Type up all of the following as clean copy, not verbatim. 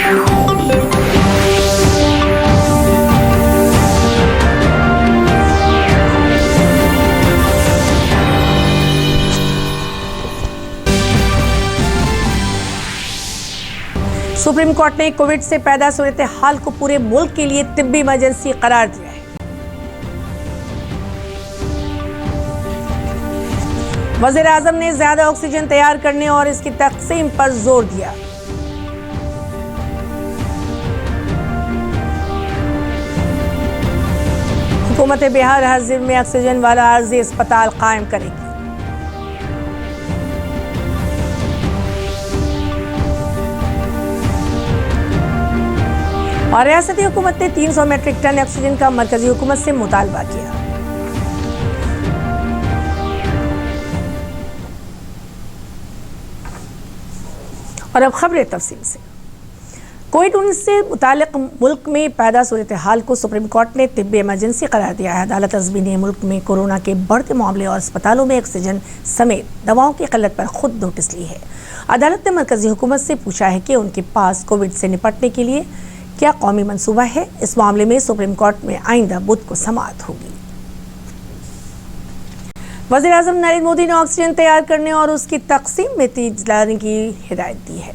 Supreme court ने Covid से पैदा सूरत हाल को पूरे मुल्क के लिए तिब्बी इमरजेंसी करार दिया है। वज़ीर आज़म ने ज्यादा ऑक्सीजन तैयार करने और इसकी तकसीम पर जोर दिया। हुकूमत बिहार हर जिले में ऑक्सीजन वाला आर्जी अस्पताल कायम करेगी। और रियासती हुकूमत ने 300 मीट्रिक टन ऑक्सीजन का मरकजी हुकूमत से मुतालबा किया। और अब खबरें तफसील से। कोविड-19 से मुतालिक मुल्क में पैदा सूरत हाल को सुप्रीम कोर्ट ने तिब्बी इमरजेंसी करार दिया है। अदालत अज़मी ने मुल्क में कोरोना के बढ़ते मामले और अस्पतालों में ऑक्सीजन समेत दवाओं की किल्लत पर खुद नोटिस ली है। अदालत ने मरकजी हुकूमत से पूछा है कि उनके पास कोविड से निपटने के लिए क्या कौमी मंसूबा है। इस मामले में सुप्रीम कोर्ट में आइंदा बुध को समाअत होगी। वज़ीर आज़म नरेंद्र मोदी ने ऑक्सीजन तैयार करने और उसकी तकसीम में तेज लाने की हिदायत दी है।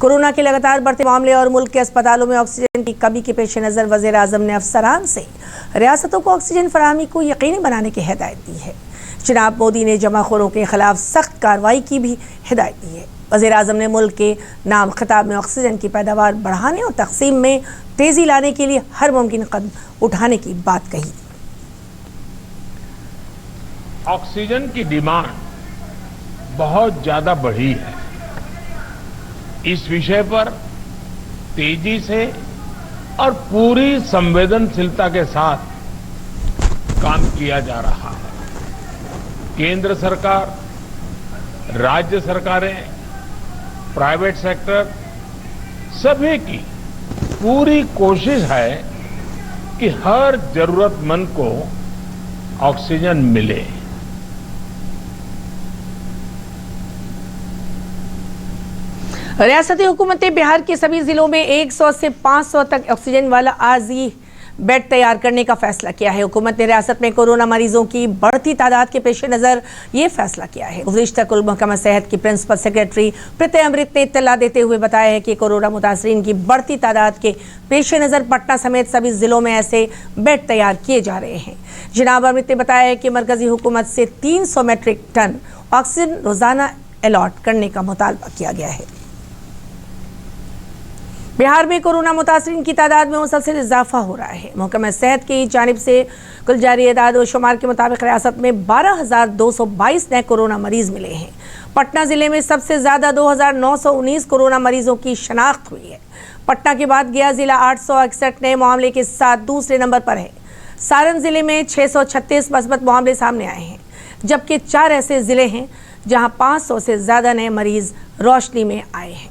कोरोना के लगातार बढ़ते मामले और मुल्क के अस्पतालों में ऑक्सीजन की कमी के पेश नज़र वज़ीर आज़म ने अफसरान से रियासतों को ऑक्सीजन फराहमी को यकीनी बनाने की हिदायत दी है। जनाब मोदी ने जमाखोरों के खिलाफ सख्त कार्रवाई की भी हिदायत दी है। वज़ीर आज़म ने मुल्क के नाम खिताब में ऑक्सीजन की पैदावार बढ़ाने और तकसीम में तेजी लाने के लिए हर मुमकिन कदम उठाने की बात कही। ऑक्सीजन की डिमांड बहुत ज्यादा बढ़ी है। इस विषय पर तेजी से और पूरी संवेदनशीलता के साथ काम किया जा रहा है। केंद्र सरकार, राज्य सरकारें, प्राइवेट सेक्टर सभी की पूरी कोशिश है कि हर जरूरतमंद को ऑक्सीजन मिले। रियासती हुकूमत ने बिहार के सभी जिलों में 100 से 500 तक ऑक्सीजन वाला आर्जी बेड तैयार करने का फैसला किया है। हुकूमत ने रियासत में कोरोना मरीजों की बढ़ती तादाद के पेश नज़र ये फैसला किया है। गुज़िश्ता कुल महकमा सेहत की प्रिंसिपल सेक्रेटरी प्रत्यय अमृत ने इत्तला देते हुए बताया है कि कोरोना मुतासरीन की बढ़ती तादाद के पेश नज़र पटना समेत सभी जिलों में ऐसे बेड तैयार किए जा रहे हैं। जनाब अमृत ने बताया है कि मरकजी हुकूमत से 300 मीट्रिक टन ऑक्सीजन रोजाना अलॉट करने का मुतालबा किया गया है। बिहार में कोरोना मुतासरीन की तादाद में मुसलसल इजाफा हो रहा है। महकमा सेहत की जानिब से कुल जारी एदाद व शुमार के मुताबिक रियासत में 12,222 नए कोरोना मरीज मिले हैं। पटना जिले में सबसे ज्यादा 2,919 कोरोना मरीजों की शनाख्त हुई है। पटना के बाद गया जिला 861 नए मामले के साथ दूसरे नंबर पर है। सारण जिले में 636 मस्बत मामले सामने आए हैं, जबकि 4 ऐसे जिले हैं जहां 500 से ज्यादा नए मरीज रोशनी में आए हैं।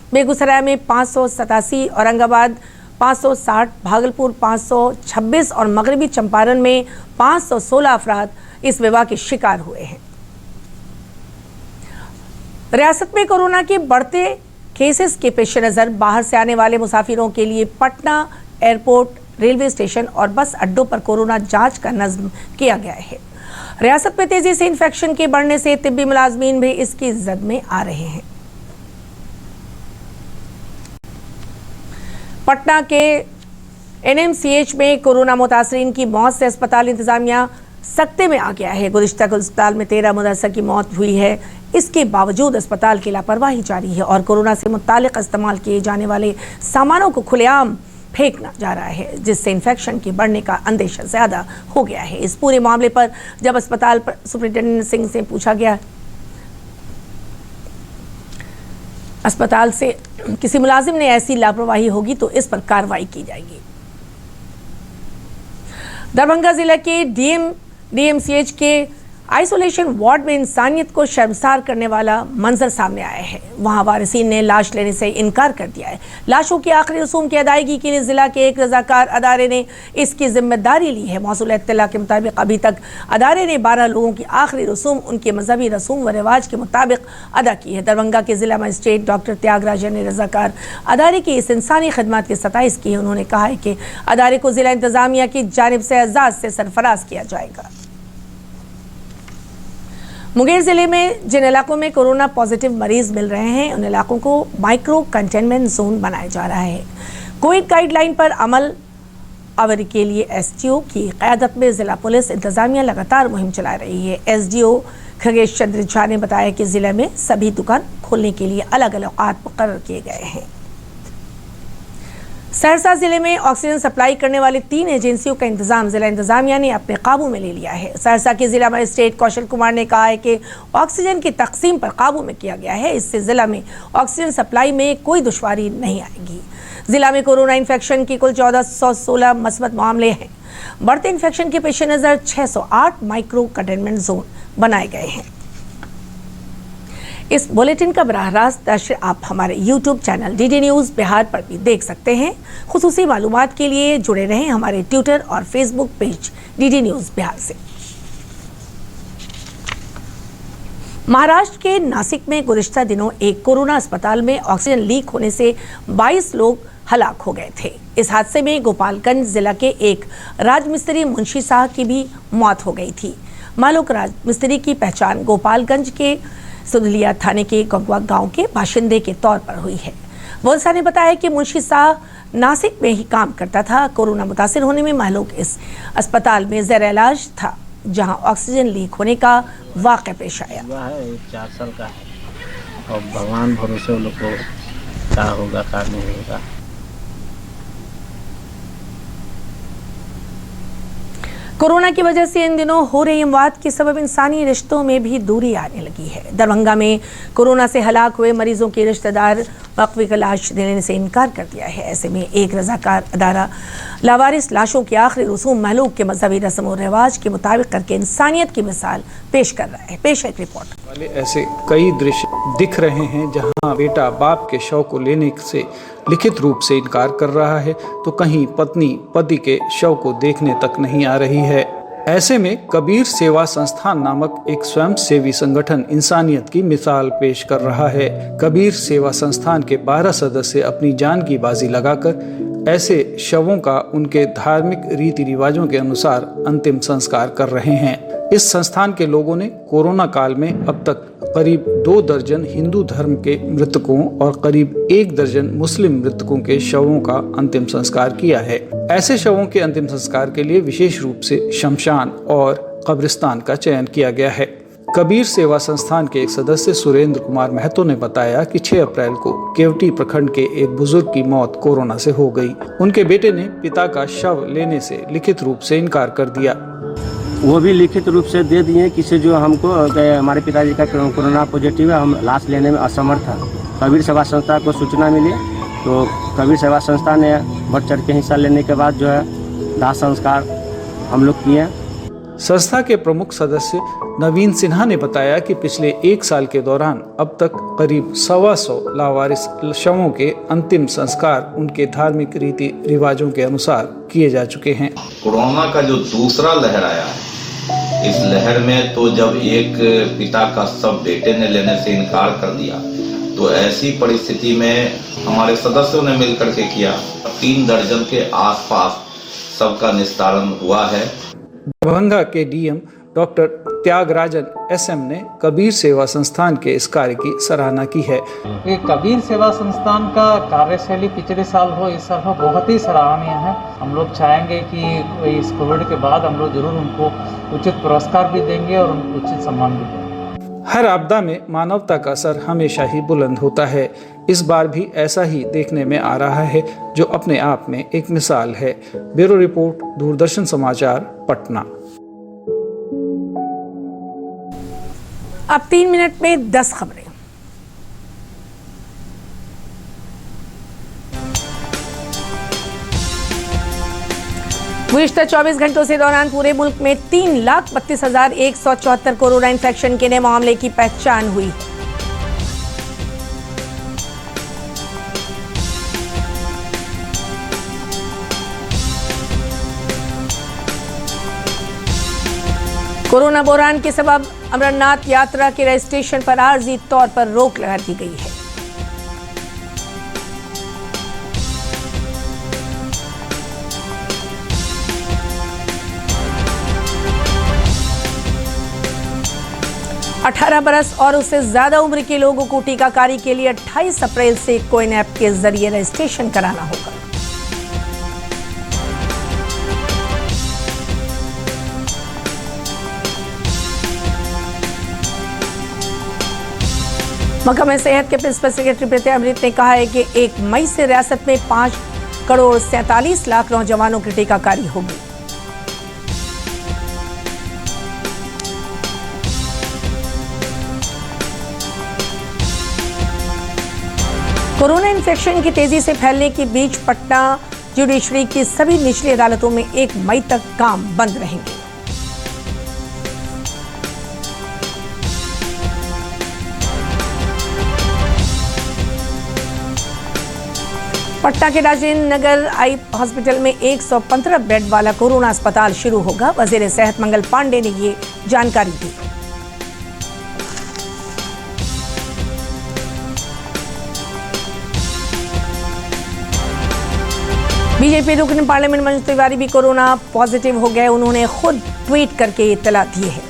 बेगूसराय में 587, औरंगाबाद 560, भागलपुर 526 और मगरबी चंपारण में 516 अफराद इस वबा के शिकार हुए हैं। रियासत में कोरोना के बढ़ते केसेस के पेश नज़र बाहर से आने वाले मुसाफिरों के लिए पटना एयरपोर्ट, रेलवे स्टेशन और बस अड्डों पर कोरोना जांच का नज़्म किया गया है। रियासत में तेजी से इन्फेक्शन के बढ़ने से तिब्बी मुलाजमीन भी इसकी जद में आ रहे हैं। पटना के एनएमसीएच में कोरोना मुतासरीन की मौत से अस्पताल इंतजामिया सख्ते में आ गया है। गुज़िश्ता अस्पताल में 13 मुतासर की मौत हुई है। इसके बावजूद अस्पताल की लापरवाही जारी है और कोरोना से मुतालिक इस्तेमाल किए जाने वाले सामानों को खुलेआम फेंकना जा रहा है, जिससे इन्फेक्शन के बढ़ने का अंदेशा ज्यादा हो गया है। इस पूरे मामले पर जब अस्पताल सुपरिटेंडेंट सिंह से पूछा गया, अस्पताल से किसी मुलाजिम ने ऐसी लापरवाही होगी तो इस पर कार्रवाई की जाएगी। दरभंगा जिला के डीएमसीएच के आइसोलेशन वार्ड में इंसानियत को शर्मसार करने वाला मंजर सामने आया है। वहां वारिसीन ने लाश लेने से इनकार कर दिया है। लाशों की आखिरी रसूम की अदायगी के लिए जिला के एक रजाकार अदारे ने इसकी जिम्मेदारी ली है। मौसूल इत्तला के मुताबिक अभी तक अदारे ने 12 लोगों की आखिरी रसूम उनके मजहबी रसूम व रिवाज के मुताबिक अदा की है। दरभंगा के जिला मजिस्ट्रेट डॉक्टर त्यागराजन ने रजाकार अदारे की इस इंसानी खिदमत की सताइश की है। उन्होंने कहा है कि अदारे को जिला इंतजामिया की जानिब से एजाज से सरफराज किया जाएगा। मुंगेर जिले में जिन इलाकों में कोरोना पॉजिटिव मरीज मिल रहे हैं उन इलाकों को माइक्रो कंटेनमेंट जोन बनाया जा रहा है। कोविड गाइडलाइन पर अमल आवरी के लिए एसडीओ की क़यादत में जिला पुलिस इंतजामिया लगातार मुहिम चला रही है। एसडीओ खगेश चंद्र झा ने बताया कि जिले में सभी दुकान खोलने के लिए अलग अलग औकात मुकर्रर किए गए हैं। सहरसा जिले में ऑक्सीजन सप्लाई करने वाली 3 एजेंसियों का इंतजाम जिला इंतजामिया ने अपने काबू में ले लिया है। सहरसा के जिला मजिस्ट्रेट कौशल कुमार ने कहा है कि ऑक्सीजन की तकसीम पर काबू में किया गया है। इससे जिला में ऑक्सीजन सप्लाई में कोई दुश्वारी नहीं आएगी। जिला में कोरोना इन्फेक्शन की कुल 1416 मस्बत मामले हैं। बढ़ते इन्फेक्शन के पेश नज़र 608 माइक्रो कंटेनमेंट जोन बनाए गए हैं। इस बुलेटिन का बराह रास्त नश्र आप हमारे YouTube channel DD news Bihar पर भी देख सकते हैं। खुसूसी मालूमात के लिए जुड़े रहें हमारे ट्विटर और Facebook page DD news Bihar से। महाराष्ट्र के नासिक में गुज़िश्ता दिनों एक कोरोना अस्पताल में ऑक्सीजन लीक होने से 22 लोग हलाक हो गए थे। इस हादसे में गोपालगंज जिला के एक राजमिस्त्री मुंशी साहब की भी मौत हो गई थी। मालूक राजमिस्त्री की पहचान गोपालगंज के सुदलिया थाने के गंगवा गांव के बाशिंदे के तौर पर हुई है। वोलसा ने बताया कि मुंशी साहब नासिक में ही काम करता था। कोरोना मुतासिर होने में मालूक इस अस्पताल में ज़ेर इलाज था जहां ऑक्सीजन लीक होने का वाक़या पेश आया। 4 साल का है और भगवान भरोसे उन लोग को क्या होगा क्या नहीं होगा। कोरोना की वजह से इन दिनों हो रही अमवात के सबब इंसानी रिश्तों में भी दूरी आने लगी है। दरभंगा में कोरोना से हलाक हुए मरीजों के रिश्तेदार वक्फी का लाश देने से इनकार कर दिया है। ऐसे में एक रजाकार अदारा लावारिस लाशों की आखिरी रसूम महलूक के मजहबी रस्म और रिवाज के मुताबिक करके इंसानियत की मिसाल पेश कर रहा है। पेश है एक रिपोर्ट। वाले ऐसे कई दृश्य दिख रहे हैं जहां बेटा बाप के शव को लेने से लिखित रूप से इनकार कर रहा है तो कहीं पत्नी पति के शव को देखने तक नहीं आ रही है। ऐसे में कबीर सेवा संस्थान नामक एक स्वयंसेवी संगठन इंसानियत की मिसाल पेश कर रहा है। कबीर सेवा संस्थान के 12 सदस्य अपनी जान की बाजी लगाकर ऐसे शवों का उनके धार्मिक रीति रिवाजों के अनुसार अंतिम संस्कार कर रहे हैं। इस संस्थान के लोगों ने कोरोना काल में अब तक करीब 2 दर्जन हिंदू धर्म के मृतकों और करीब 1 दर्जन मुस्लिम मृतकों के शवों का अंतिम संस्कार किया है। ऐसे शवों के अंतिम संस्कार के लिए विशेष रूप से शमशान और कब्रिस्तान का चयन किया गया है। कबीर सेवा संस्थान के एक सदस्य सुरेंद्र कुमार महतो ने बताया कि 6 अप्रैल को केवटी प्रखंड के एक बुजुर्ग की मौत कोरोना से हो गई। उनके बेटे ने पिता का शव लेने से लिखित रूप से इनकार कर दिया। वो भी लिखित रूप से दे दिए कि से जो हमको हमारे पिताजी का कोरोना पॉजिटिव है, हम लाश लेने में असमर्थ हैं। कबीर सेवा संस्था को सूचना मिली तो कबीर सेवा संस्था ने बढ़ चढ़ के हिस्सा लेने के बाद जो है दाह संस्कार हम लोग किए। संस्था के प्रमुख सदस्य नवीन सिन्हा ने बताया कि पिछले 1 साल के दौरान अब तक करीब 125 लावारिस शवों के अंतिम संस्कार उनके धार्मिक रीति रिवाजों के अनुसार किए जा चुके हैं। कोरोना का जो दूसरा लहर आया है, इस लहर में तो जब एक पिता का शव बेटे ने लेने से इनकार कर दिया तो ऐसी परिस्थिति में हमारे सदस्यों ने मिलकर के किया। 3 दर्जन के आसपास सबका निस्तारण हुआ है। दरभंगा के डीएम डॉक्टर त्यागराजन एसएम ने कबीर सेवा संस्थान के इस कार्य की सराहना की है। कबीर सेवा संस्थान का कार्यशैली पिछले साल हो इस साल हो बहुत ही सराहनीय है। हम लोग चाहेंगे कि इस कोविड के बाद हम लोग जरूर उनको उचित पुरस्कार भी देंगे और उनको उचित सम्मान भी देंगे। हर आपदा में मानवता का सर हमेशा ही बुलंद होता है। इस बार भी ऐसा ही देखने में आ रहा है जो अपने आप में एक मिसाल है। ब्यूरो रिपोर्ट, दूरदर्शन समाचार, पटना। अब 3 मिनट में 10 खबरें। गुज़िश्ता 24 घंटों से दौरान पूरे मुल्क में 3,32,174 कोरोना इन्फेक्शन के नए मामले की पहचान हुई। कोरोना बहरान के सबब अमरनाथ यात्रा के रजिस्ट्रेशन पर आर्जी तौर पर रोक लगा दी गई है। अठारह बरस और उससे ज्यादा उम्र के लोगों को टीकाकारी के लिए 28 अप्रैल से कोइन ऐप के जरिए रजिस्ट्रेशन कराना होगा। महकमा सेहत के प्रिंसिपल सेक्रेटरी प्रत्यय अमृत ने कहा है कि 1 मई से रियासत में 5,47,00,000 नौजवानों की टीकाकारी होगी। कोरोना इन्फेक्शन की तेजी से फैलने के बीच पटना जुडिशरी की सभी निचली अदालतों में 1 मई तक काम बंद रहेंगे। पटना के राजेंद्र नगर आई हॉस्पिटल में 115 बेड वाला कोरोना अस्पताल शुरू होगा। वजीर सेहत मंगल पांडे ने ये जानकारी दी। बीजेपी रुकन पार्लियामेंट मनोज तिवारी भी कोरोना पॉजिटिव हो गए। उन्होंने खुद ट्वीट करके इत्तला दी है।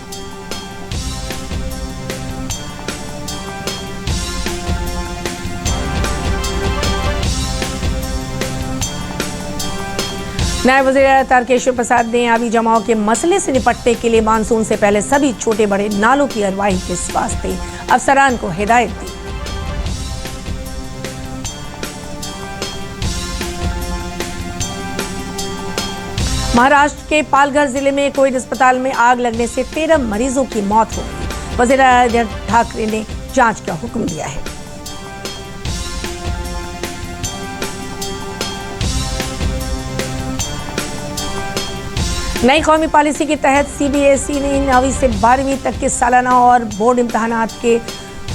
नायब वज़ीर तारकेश्वर प्रसाद ने आबी जमाव के मसले से निपटने के लिए मानसून से पहले सभी छोटे बड़े नालों की अरवाही के वास्ते अफसरान को हिदायत दी। महाराष्ट्र के पालघर जिले में कोविड अस्पताल में आग लगने से 13 मरीजों की मौत हो गई। वज़ीर आदित्य ठाकरे ने जांच का हुक्म दिया है। नई कौमी पॉलिसी के तहत सीबीएसई ने 9वीं से 12वीं तक के सालाना और बोर्ड इम्तहानात के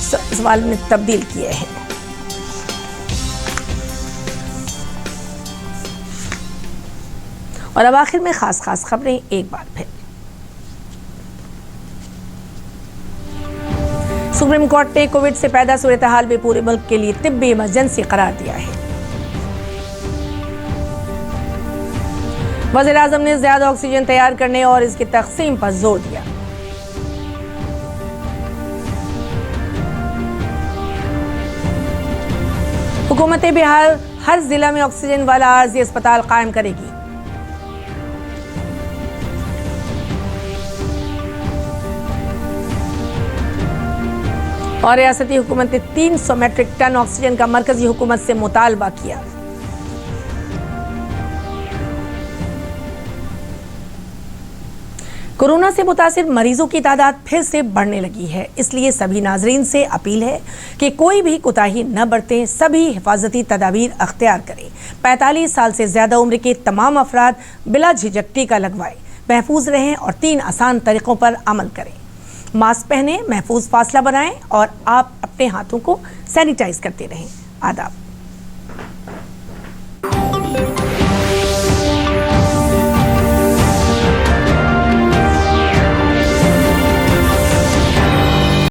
सवाल में तब्दील किए हैं। और अब आखिर में खास खबरें एक बार फिर। सुप्रीम कोर्ट ने कोविड से पैदा सूरत हाल में पूरे मुल्क के लिए तिब्बी इमरजेंसी करार दिया है। वज़ीर आज़म ने ज्यादा ऑक्सीजन तैयार करने और इसकी तक़सीम पर जोर दिया। हुकूमत बिहार हर जिला में ऑक्सीजन वाला आर्जी अस्पताल कायम करेगी। और रियासती हुकूमत ने 300 मैट्रिक टन ऑक्सीजन का मरकजी हुकूमत से मुतालबा किया। कोरोना से मुतासिर मरीजों की तादाद फिर से बढ़ने लगी है, इसलिए सभी नाजरीन से अपील है कि कोई भी कोताही न बरतें, सभी हिफाजती तदाबीर अख्तियार करें। 45 साल से ज्यादा उम्र के तमाम अफराद बिला झिझक टीका लगवाएं, महफूज रहें और 3 आसान तरीकों पर अमल करें। मास्क पहनें, महफूज फासला बनाएं और आप अपने हाथों को सैनिटाइज करते रहें। आदाब।